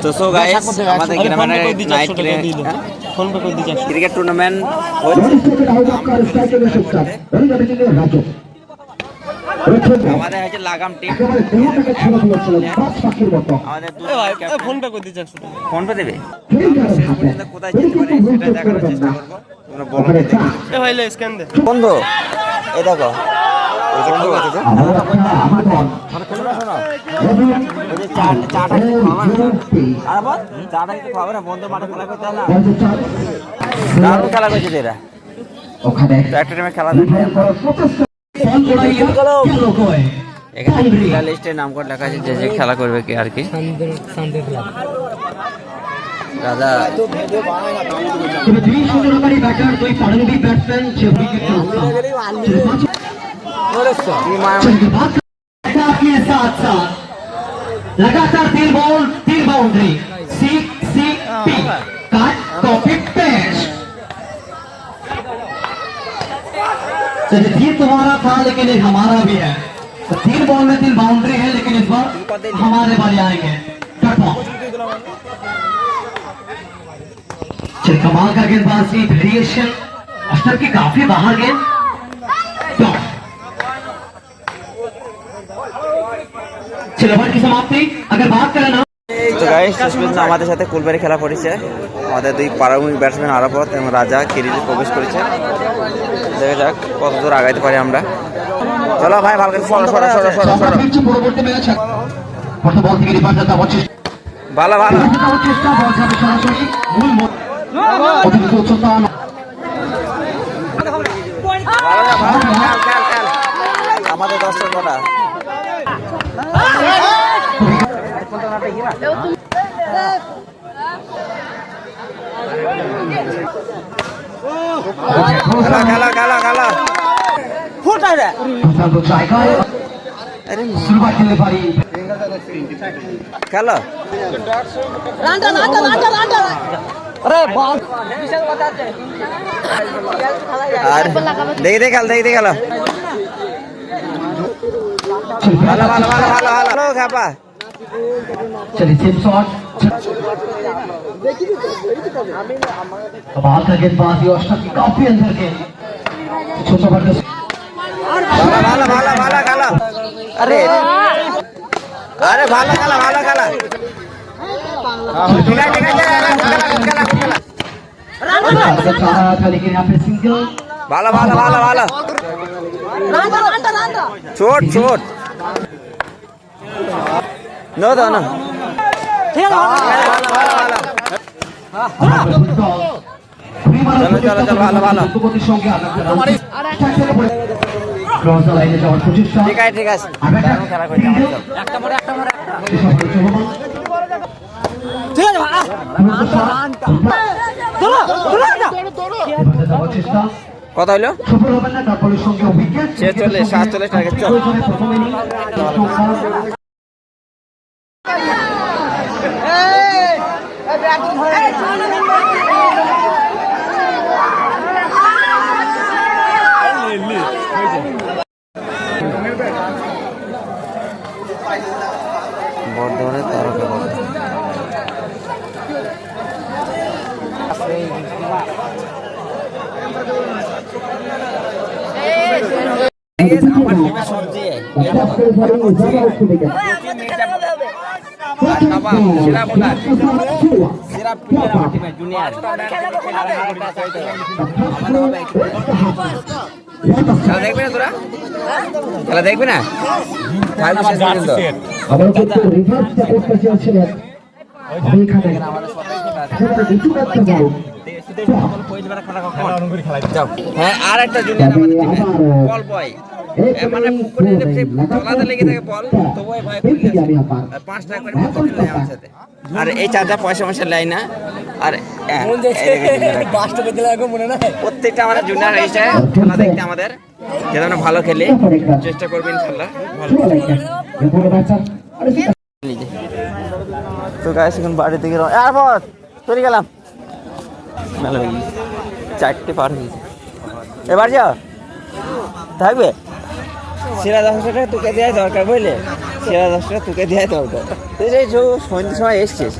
তো so guys আমাদের গ্রামের নাইট ক্রিকেট টুর্নামেন্ট হচ্ছে। আমাদের হচ্ছে লাগাম টিম। আমাদের ফোন পে করে দিচ্ছেন, ফোন পে দেবে। কোথায় যেতে পারে সেটা দেখানোর চেষ্টা করবো। তোমরা বলো ভাই, স্ক্যান দে বন্ধু। এই দেখো দারুণ খেলা করছে এরা। একটা টিমে খেলা এখানে লিস্টে নাম করে লেখা আছে যে খেলা করবে কি আর কি। দাদা लगातार 3 ball 3 boundary CCP cut copy paste. चलिए 3 तुम्हारा था लेकिन एक हमारा भी है। तो 3 बॉल में 3 बाउंड्री है लेकिन इस बार हमारे वाले आएंगे। चलिए कमाल का गेंदबाजी वेरिएशन अस्तर की काफी बाहर गेंद। चलो ओवर की समाप्ति। अगर बात करें ना তো গাইস শেষ পর্যন্ত আমাদের সাথে কুলবাড়ি খেলা পড়েছে। আমাদের দুই প্রারম্ভিক ব্যাটসম্যান আরাফত এবং রাজা ক্রিজে প্রবেশ করেছে। দেখা যাক কত দূর আগাইতে পারি আমরা। চলো ভাই ভালো করে সরো সরো সরো সরো সরো। পরবর্তী ম্যাচ প্রথম বল থেকে রিভার দাতা হচ্ছে ভালো ভালো চেষ্টা বল যাবে সরাসরি মূল অতিরিক্ত উচ্চতা আমাদের 10 রান কটা খেলা খেলা খেলা ফুটাই রে শুরুবাত খেলতে পারি খেলো আরে বল আর দেখি দেখি খেল দেখি দেখি খেলো ভালো ভালো ভালো ভালো ভালো খাপা चलिए चिप शॉट कमाल का गेंदबाजी और की काफी अंदर के छोटा बड़ा ভালো ভালো ভালো ভালো খেলো আরে আরে ভালো খেলা ভালো খেলা ঠিক আছে था लेकिन यहाँ पे सिंगल ভালো ভালো ভালো ভালো ছোট ছোট নো দাও না চলো চলো চলো ভালো ভালো ঠিক আছে ঠিক আছে খেলা করছি কত হইলো 46 47 টার্গেট চল বর্ধমানের তারকা দেখবি না তোরা খেলা দেখবি না হ্যাঁ আর একটা জুনিয়র বল বয় মানে তলাতে লেগে থাকে বল তবু ভাই 5 টাকা করে আমার সাথে আর এই চারটা পয়সা পয়সা লাই না আর প্রত্যেকটা আমাদের জুনিয়র এসে খেলা দেখতে আমাদের যেন ভালো খেলে চেষ্টা করবেন ইনশাআল্লাহ ভালো তো গাইস এখন বাড়ি থেকে এরপর চলে গেলাম মেলা হয়ে গেছে 4টে পার হয়ে গেছে এবার যাও থাকবে সেরা 10 টাকা তোকে দেওয়াই দরকার বুঝলে সেরা 10 টাকা তোকে দেওয়াই দরকার তুই যে সন্ধ্যের সময় এসছিস